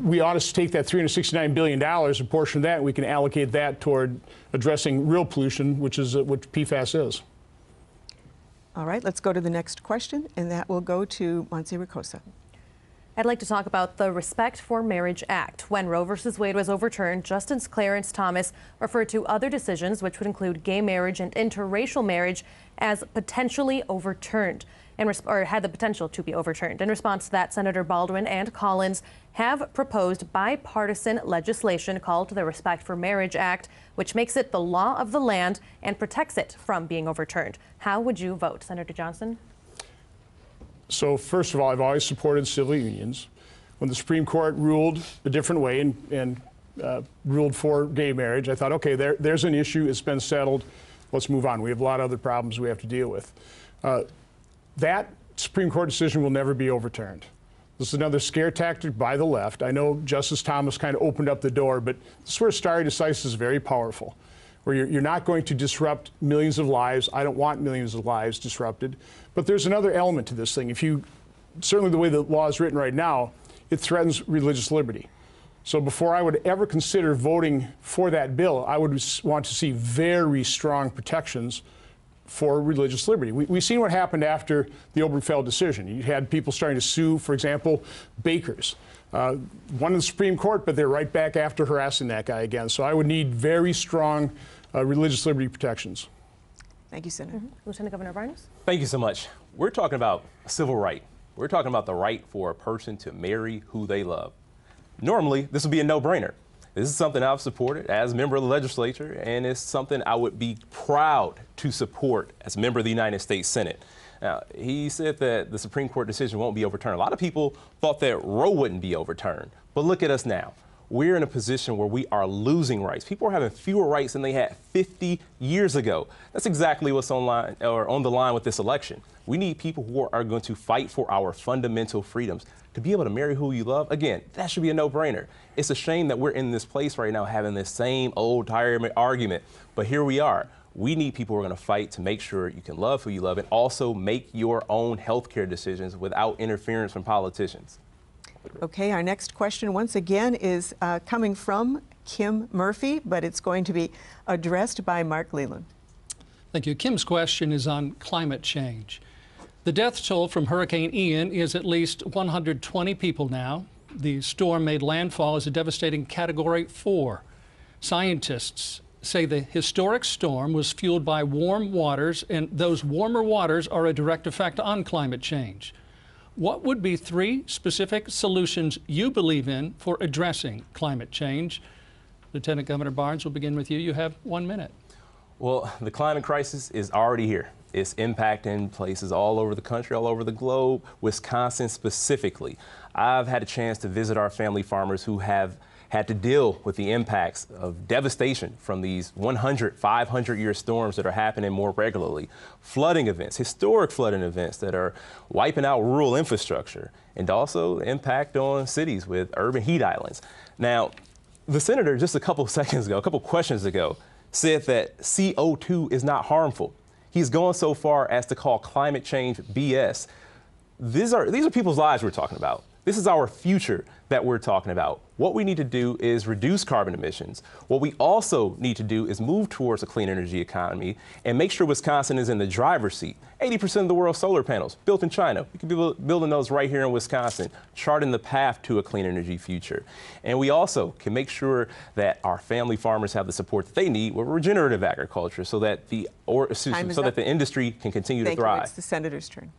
We ought to take that $369 billion, a portion of that, and we can allocate that toward addressing real pollution, which is what PFAS is. All right, let's go to the next question, and that will go to Monse Ricosa. I'd like to talk about the Respect for Marriage Act. When Roe v. Wade was overturned, Justice Clarence Thomas referred to other decisions, which would include gay marriage and interracial marriage, as potentially overturned, or had the potential to be overturned. In response to that, Senator Baldwin and Collins have proposed bipartisan legislation called the Respect for Marriage Act, which makes it the law of the land and protects it from being overturned. How would you vote, Senator Johnson? So first of all, I've always supported civil unions. When the Supreme Court ruled a different way and ruled for gay marriage, I thought, okay, there's an issue. It's been settled. Let's move on. We have a lot of other problems we have to deal with. That Supreme Court decision will never be overturned. This is another scare tactic by the left. I know Justice Thomas kind of opened up the door, but this is where stare decisis is very powerful, where you're not going to disrupt millions of lives. I don't want millions of lives disrupted. But there's another element to this thing. Certainly the way the law is written right now, it threatens religious liberty. So before I would ever consider voting for that bill, I would want to see very strong protections for religious liberty. We've seen what happened after the Obergefell decision. You had people starting to sue, for example, bakers. One in the Supreme Court, but they're right back after harassing that guy again. So I would need very strong religious liberty protections. Thank you, Senator. Lieutenant Governor Barnes. Thank you so much. We're talking about a civil right. We're talking about the right for a person to marry who they love. Normally, this would be a no-brainer. This is something I've supported as a member of the legislature, and it's something I would be proud to support as a member of the United States Senate. Now, he said that the Supreme Court decision won't be overturned. A lot of people thought that Roe wouldn't be overturned, but look at us now. We're in a position where we are losing rights. People are having fewer rights than they had 50 years ago. That's exactly what's on the line with this election. We need people who are going to fight for our fundamental freedoms. To be able to marry who you love, again, that should be a no-brainer. It's a shame that we're in this place right now having this same old tired argument, but here we are. We need people who are going to fight to make sure you can love who you love and also make your own healthcare decisions without interference from politicians. Okay, our next question once again is coming from Kim Murphy, but it's going to be addressed by Mark Leland. Thank you. Kim's question is on climate change. The death toll from Hurricane Ian is at least 120 people now. The storm made landfall as a devastating Category 4. Scientists say the historic storm was fueled by warm waters, and those warmer waters are a direct effect on climate change. What would be 3 specific solutions you believe in for addressing climate change? Lieutenant Governor Barnes, we'll begin with you. You have 1 minute. Well, the climate crisis is already here. It's impacting places all over the country, all over the globe, Wisconsin specifically. I've had a chance to visit our family farmers who have had to deal with the impacts of devastation from these 100, 500-year storms that are happening more regularly, flooding events, historic flooding events that are wiping out rural infrastructure, and also the impact on cities with urban heat islands. Now, the senator just a couple questions ago, said that CO2 is not harmful. He's gone so far as to call climate change BS. These are people's lives we're talking about. This is our future that we're talking about. What we need to do is reduce carbon emissions. What we also need to do is move towards a clean energy economy and make sure Wisconsin is in the driver's seat. 80% of the world's solar panels built in China. We could be building those right here in Wisconsin, charting the path to a clean energy future. And we also can make sure that our family farmers have the support that they need with regenerative agriculture so that the industry can continue to thrive. It's the senator's turn.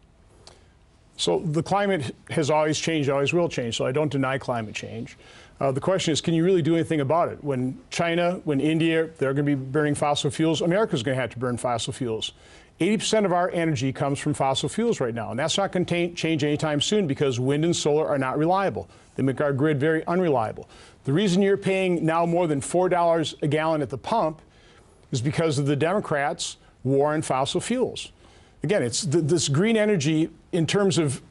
So the climate has always changed, always will change, so I don't deny climate change. The question is, can you really do anything about it? When China, when India, they're going to be burning fossil fuels, America's going to have to burn fossil fuels. 80% of our energy comes from fossil fuels right now, and that's not going to change anytime soon because wind and solar are not reliable. They make our grid very unreliable. The reason you're paying now more than $4 a gallon at the pump is because of the Democrats' war on fossil fuels. Again, it's this green energy in terms of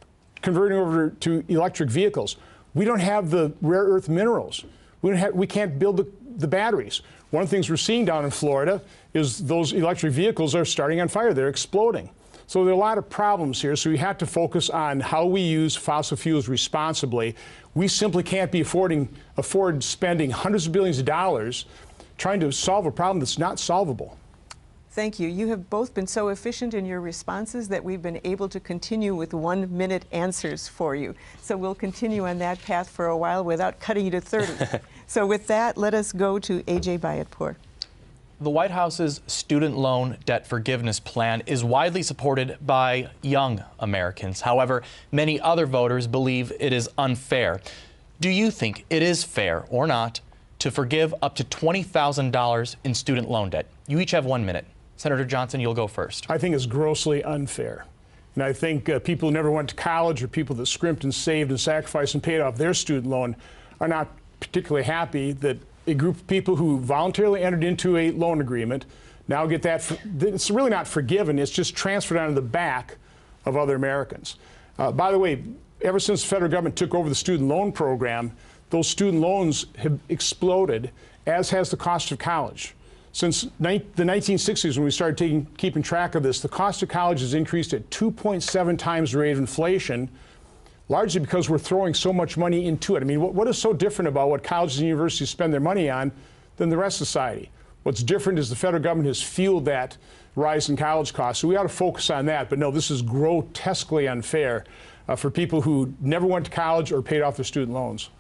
converting over to electric vehicles. We don't have the rare earth minerals. We can't build the batteries. One of the things we're seeing down in Florida is those electric vehicles are starting on fire. They're exploding. So there are a lot of problems here. So we have to focus on how we use fossil fuels responsibly. We simply can't be afford spending hundreds of billions of dollars trying to solve a problem that's not solvable. Thank you. You have both been so efficient in your responses that we've been able to continue with 1-minute answers for you. So we'll continue on that path for a while without cutting you to 30. So with that, let us go to A.J. Bayatpour. The White House's student loan debt forgiveness plan is widely supported by young Americans. However, many other voters believe it is unfair. Do you think it is fair or not to forgive up to $20,000 in student loan debt? You each have 1 minute. Senator Johnson, you'll go first. I think it's grossly unfair. And I think people who never went to college or people that scrimped and saved and sacrificed and paid off their student loan are not particularly happy that a group of people who voluntarily entered into a loan agreement now get that. It's really not forgiven. It's just transferred onto the back of other Americans. By the way, ever since the federal government took over the student loan program, those student loans have exploded, as has the cost of college. Since the 1960s, when we started keeping track of this, the cost of college has increased at 2.7 times the rate of inflation, largely because we're throwing so much money into it. I mean, what is so different about what colleges and universities spend their money on than the rest of society? What's different is the federal government has fueled that rise in college costs. So we ought to focus on that. But no, this is grotesquely unfair for people who never went to college or paid off their student loans.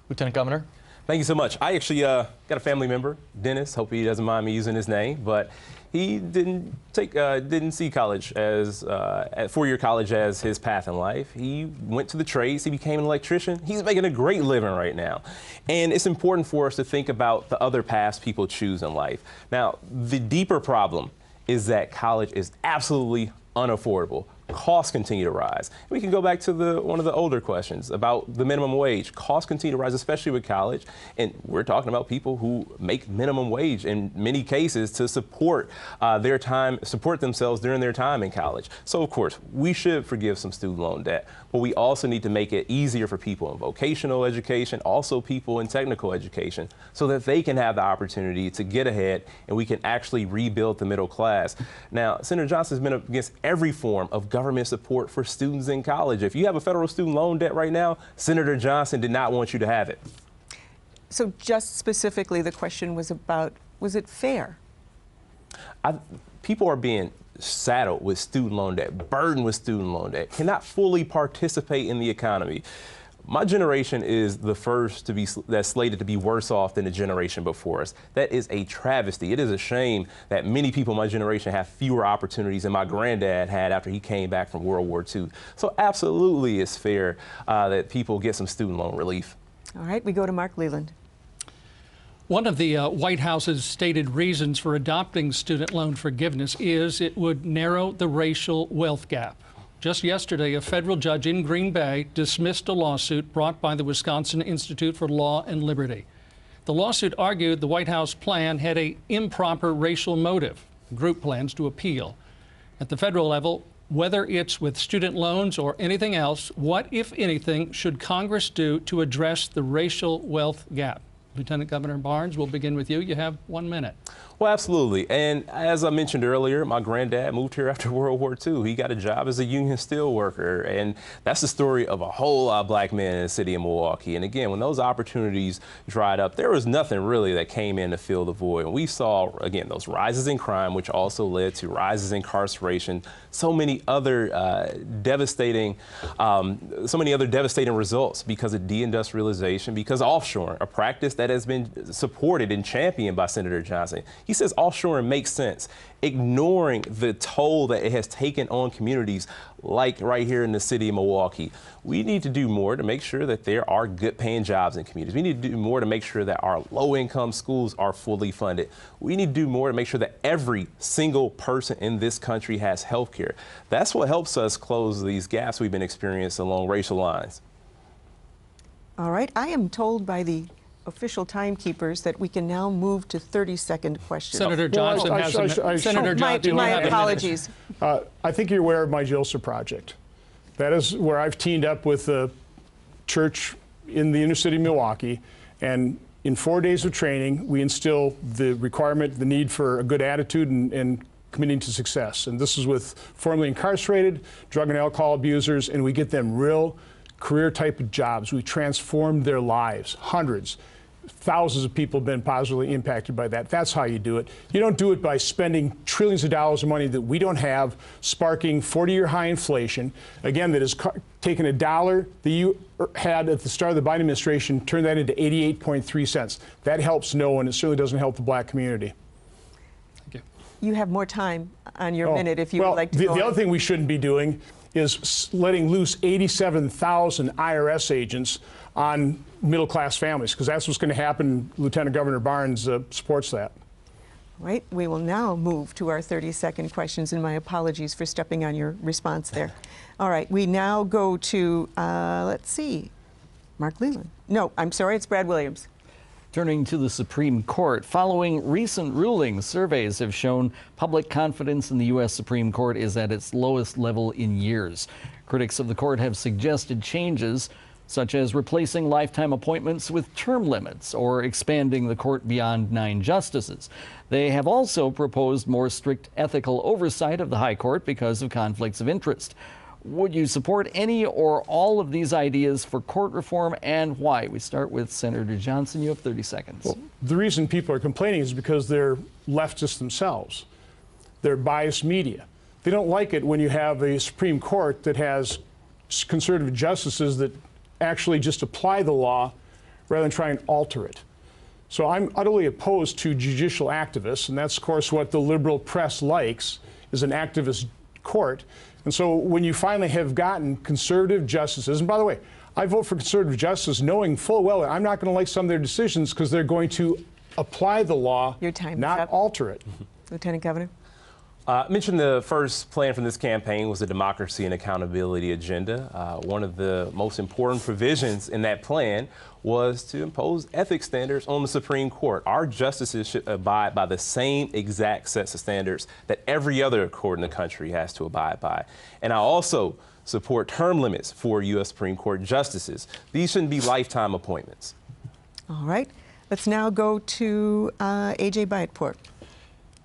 Lieutenant Governor. Thank you so much. I actually got a family member, Dennis. Hope he doesn't mind me using his name, but he didn't see college as four-year college as his path in life. He went to the trades. He became an electrician. He's making a great living right now. And it's important for us to think about the other paths people choose in life. Now, the deeper problem is that college is absolutely unaffordable. Costs continue to rise. We can go back to one of the older questions about the minimum wage. Costs continue to rise, especially with college. And we're talking about people who make minimum wage in many cases to support themselves during their time in college. So, of course, we should forgive some student loan debt, but we also need to make it easier for people in vocational education, also people in technical education, so that they can have the opportunity to get ahead and we can actually rebuild the middle class. Now, Senator Johnson has been up against every form of government support for students in college. If you have a federal student loan debt right now, Senator Johnson did not want you to have it. So just specifically, the question was about, was it fair? People are being saddled with student loan debt, burdened with student loan debt, cannot fully participate in the economy. My generation is the first that's slated to be worse off than the generation before us. That is a travesty. It is a shame that many people in my generation have fewer opportunities than my granddad had after he came back from World War II. So absolutely it's fair that people get some student loan relief. All right, we go to Mark Leland. One of the White House's stated reasons for adopting student loan forgiveness is it would narrow the racial wealth gap. Just yesterday, a federal judge in Green Bay dismissed a lawsuit brought by the Wisconsin Institute for Law and Liberty. The lawsuit argued the White House plan had an improper racial motive. The group plans to appeal. At the federal level, whether it's with student loans or anything else, what, if anything, should Congress do to address the racial wealth gap? Lieutenant Governor Barnes, we'll begin with you. You have 1 minute. Well, absolutely. And as I mentioned earlier, my granddad moved here after World War II. He got a job as a union steel worker. And that's the story of a whole lot of black men in the city of Milwaukee. And again, when those opportunities dried up, there was nothing really that came in to fill the void. And we saw, again, those rises in crime, which also led to rises in incarceration, so many other devastating results because of deindustrialization, because of offshoring, a practice that has been supported and championed by Senator Johnson. He says offshoring makes sense, ignoring the toll that it has taken on communities like right here in the city of Milwaukee. We need to do more to make sure that there are good paying jobs in communities. We need to do more to make sure that our low income schools are fully funded. We need to do more to make sure that every single person in this country has health care. That's what helps us close these gaps we've been experiencing along racial lines. All right, I am told by the official timekeepers that we can now move to 30-second questions. Senator Johnson has a minute. Senator Johnson, my apologies. I think you're aware of my JILSA project. That is where I've teamed up with a church in the inner city of Milwaukee, and in 4 days of training, we instill the requirement, the need for a good attitude and committing to success. And this is with formerly incarcerated drug and alcohol abusers, and we get them real career type of jobs. We transform their lives, hundreds. Thousands of people have been positively impacted by that. That's how you do it. You don't do it by spending trillions of dollars of money that we don't have, sparking 40-year high inflation, again, that has taken $1 that you had at the start of the Biden administration, turned that into 88.3 cents. That helps no one. It certainly doesn't help the black community. Thank you. You have more time on your minute if you would like to go the on. other thing we shouldn't be doing is letting loose 87,000 IRS agents on middle-class families, because that's what's going to happen. Lieutenant Governor Barnes supports that. Right. We will now move to our 30-second questions, and my apologies for stepping on your response there. All right. We now go to, let's see, Mark Leland. No, I'm sorry, it's Brad Williams. Turning to the Supreme Court, following recent rulings, surveys have shown public confidence in the U.S. Supreme Court is at its lowest level in years. Critics of the court have suggested changes, such as replacing lifetime appointments with term limits or expanding the court beyond 9 justices. They have also proposed more strict ethical oversight of the High Court because of conflicts of interest. Would you support any or all of these ideas for court reform, and why? We start with Senator Johnson. You have 30 seconds. Well, the reason people are complaining is because they're leftists themselves. They're biased media. They don't like it when you have a Supreme Court that has conservative justices that actually just apply the law rather than try and alter it. So I'm utterly opposed to judicial activists, and that's, of course, what the liberal press likes, is an activist court. And so when you finally have gotten conservative justices, and by the way, I vote for conservative justice knowing full well that I'm not going to like some of their decisions because they're going to apply the law, not alter it. Lieutenant Governor. I mentioned the first plan from this campaign was the democracy and accountability agenda. One of the most important provisions in that plan was to impose ethics standards on the Supreme Court. Our justices should abide by the same exact sets of standards that every other court in the country has to abide by. And I also support term limits for U.S. Supreme Court justices. These shouldn't be lifetime appointments. All right. Let's now go to A.J. Byatport.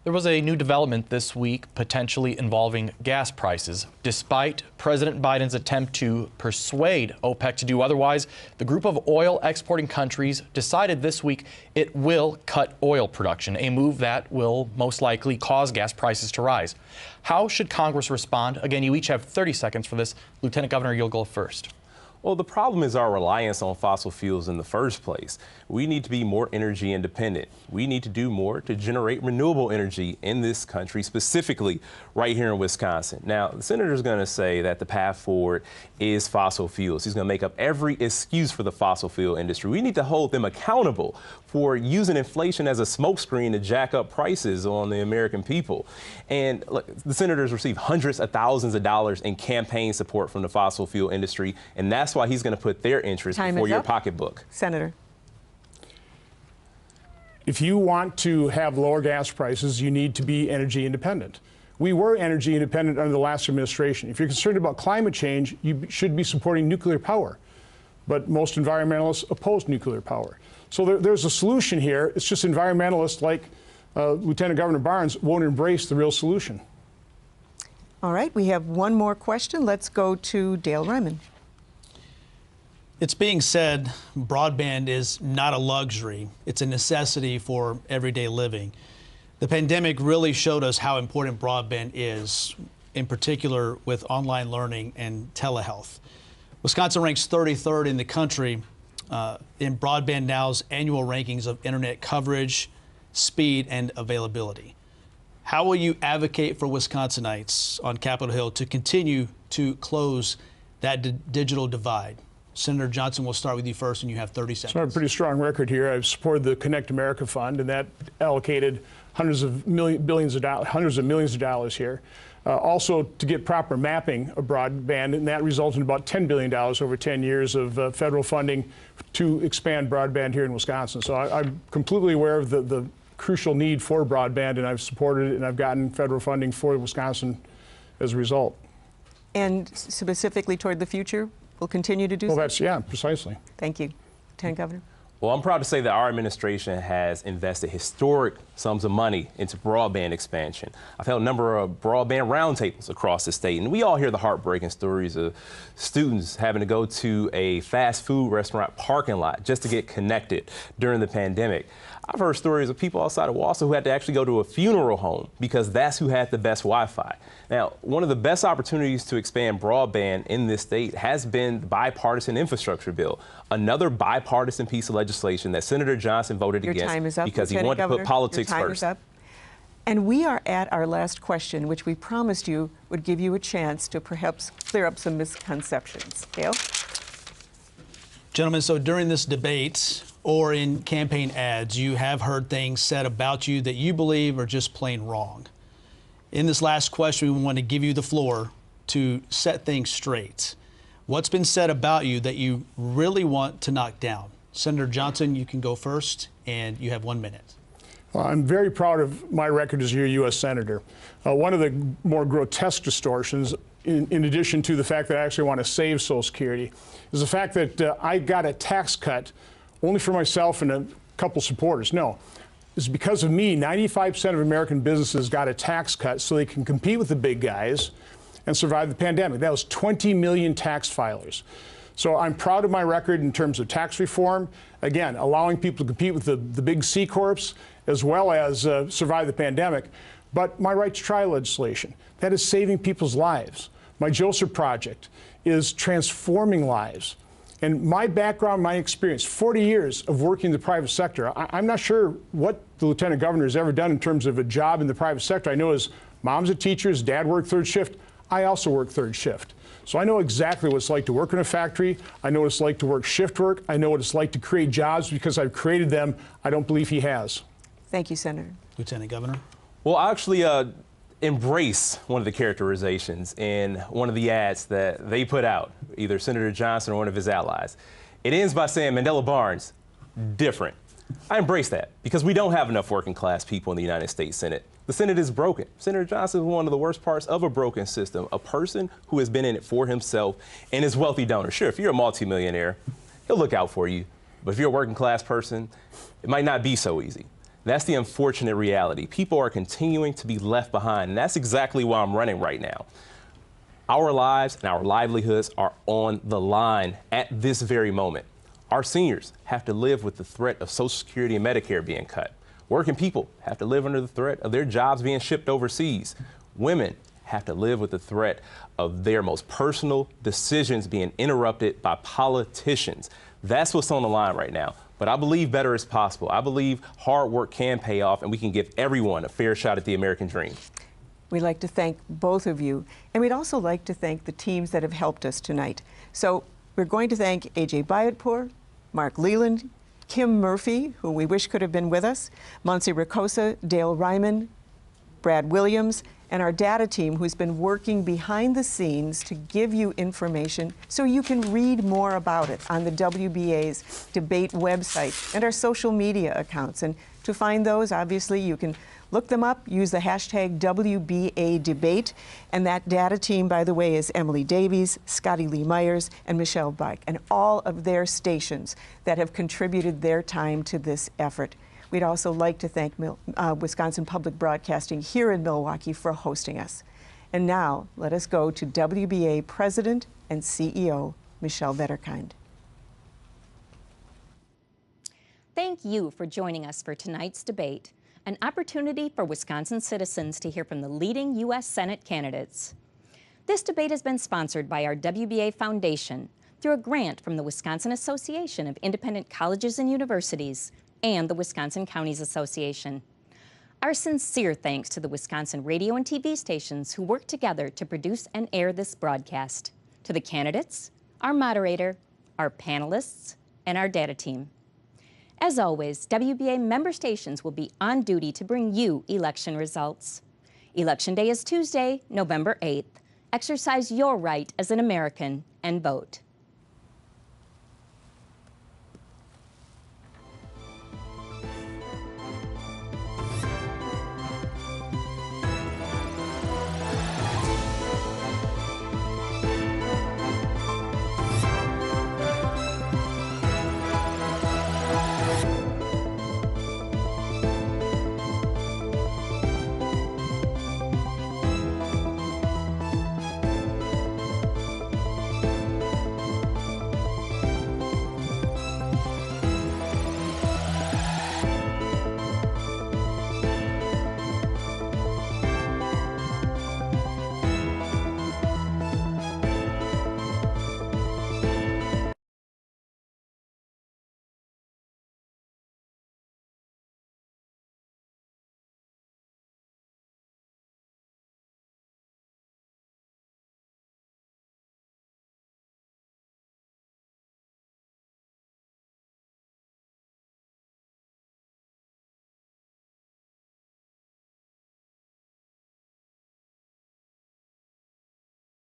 There was a new development this week potentially involving gas prices. Despite President Biden's attempt to persuade OPEC to do otherwise, the group of oil exporting countries decided this week it will cut oil production, a move that will most likely cause gas prices to rise. How should Congress respond? Again, you each have 30 seconds for this. Lieutenant Governor, you'll go first. Well, the problem is our reliance on fossil fuels in the first place. We need to be more energy independent. We need to do more to generate renewable energy in this country, specifically right here in Wisconsin. Now, the senator is going to say that the path forward is fossil fuels. He's going to make up every excuse for the fossil fuel industry. We need to hold them accountable for using inflation as a smokescreen to jack up prices on the American people. And look, the senators receive hundreds of thousands of dollars in campaign support from the fossil fuel industry, and that's why he's going to put their interests before your pocketbook. Senator. If you want to have lower gas prices, you need to be energy independent. We were energy independent under the last administration. If you're concerned about climate change, you should be supporting nuclear power. But most environmentalists oppose nuclear power. So there's a solution here. It's just environmentalists like Lieutenant Governor Barnes won't embrace the real solution. All right, we have one more question. Let's go to Dale Ryman. It's being said broadband is not a luxury. It's a necessity for everyday living. The pandemic really showed us how important broadband is, in particular with online learning and telehealth. Wisconsin ranks 33rd in the country in Broadband Now's annual rankings of internet coverage, speed, and availability. How will you advocate for Wisconsinites on Capitol Hill to continue to close that digital divide? Senator Johnson, we'll start with you first, and you have 30 seconds. So I have a pretty strong record here. I've supported the Connect America Fund, and that allocated hundreds of millions of dollars here. Also to get proper mapping of broadband, and that resulted in about $10 billion over 10 years of federal funding to expand broadband here in Wisconsin. So I'm completely aware of the crucial need for broadband, and I've supported it, and I've gotten federal funding for Wisconsin as a result. And specifically toward the future, we'll continue to do so? Well, that's, yeah, precisely. Thank you. Lieutenant Governor. Well, I'm proud to say that our administration has invested historic sums of money into broadband expansion. I've held a number of broadband roundtables across the state, and we all hear the heartbreaking stories of students having to go to a fast food restaurant parking lot just to get connected during the pandemic. I've heard stories of people outside of Wausau who had to actually go to a funeral home because that's who had the best Wi-Fi. Now, one of the best opportunities to expand broadband in this state has been the bipartisan infrastructure bill, another bipartisan piece of legislation that Senator Johnson voted against because he wanted to put politics first. And we are at our last question, which we promised you would give you a chance to perhaps clear up some misconceptions. Dale? Gentlemen, so during this debate or in campaign ads, you have heard things said about you that you believe are just plain wrong. In this last question, we want to give you the floor to set things straight. What's been said about you that you really want to knock down? Senator Johnson, you can go first, and you have 1 minute. Well, I'm very proud of my record as your U.S. Senator. One of the more grotesque distortions, in addition to the fact that I actually want to save Social Security, is the fact that I got a tax cut only for myself and a couple supporters. No, it's because of me. 95% of American businesses got a tax cut so they can compete with the big guys and survive the pandemic. That was 20 million tax filers. So I'm proud of my record in terms of tax reform. Again, allowing people to compete with the big C Corps as well as survive the pandemic. But my right to try legislation, that is saving people's lives. My Joseph Project is transforming lives. And my background, my experience, 40 years of working in the private sector, I'm not sure what the Lieutenant Governor has ever done in terms of a job in the private sector. I know his mom's a teacher, his dad worked third shift. I also work third shift. So I know exactly what it's like to work in a factory. I know what it's like to work shift work. I know what it's like to create jobs because I've created them. I don't believe he has. Thank you, Senator. Lieutenant Governor. Well, I actually embrace one of the characterizations in one of the ads that they put out, either Senator Johnson or one of his allies. It ends by saying Mandela Barnes, different. I embrace that because we don't have enough working class people in the United States Senate. The Senate is broken. Senator Johnson is one of the worst parts of a broken system, a person who has been in it for himself and his wealthy donors. Sure, if you're a multimillionaire, he'll look out for you. But if you're a working class person, it might not be so easy. That's the unfortunate reality. People are continuing to be left behind, and that's exactly why I'm running right now. Our lives and our livelihoods are on the line at this very moment. Our seniors have to live with the threat of Social Security and Medicare being cut. Working people have to live under the threat of their jobs being shipped overseas. Women have to live with the threat of their most personal decisions being interrupted by politicians. That's what's on the line right now. But I believe better is possible. I believe hard work can pay off, and we can give everyone a fair shot at the American dream. We'd like to thank both of you, and we'd also like to thank the teams that have helped us tonight. So we're going to thank A.J. Bayatpour, Mark Leland, Kim Murphy, who we wish could have been with us, Monse Ricosa, Dale Ryman, Brad Williams, and our data team who's been working behind the scenes to give you information so you can read more about it on the WBA's debate website and our social media accounts. And to find those, obviously, you can look them up, use the hashtag WBAdebate. And that data team, by the way, is Emily Davies, Scotty Lee Myers, and Michelle Bike, and all of their stations that have contributed their time to this effort. We'd also like to thank Wisconsin Public Broadcasting here in Milwaukee for hosting us. And now, let us go to WBA President and CEO, Michelle Vetterkind. Thank you for joining us for tonight's debate, an opportunity for Wisconsin citizens to hear from the leading U.S. Senate candidates. This debate has been sponsored by our WBA Foundation through a grant from the Wisconsin Association of Independent Colleges and Universities and the Wisconsin Counties Association. Our sincere thanks to the Wisconsin radio and TV stations who work together to produce and air this broadcast, to the candidates, our moderator, our panelists, and our data team. As always, WBA member stations will be on duty to bring you election results. Election Day is Tuesday, November 8th. Exercise your right as an American and vote.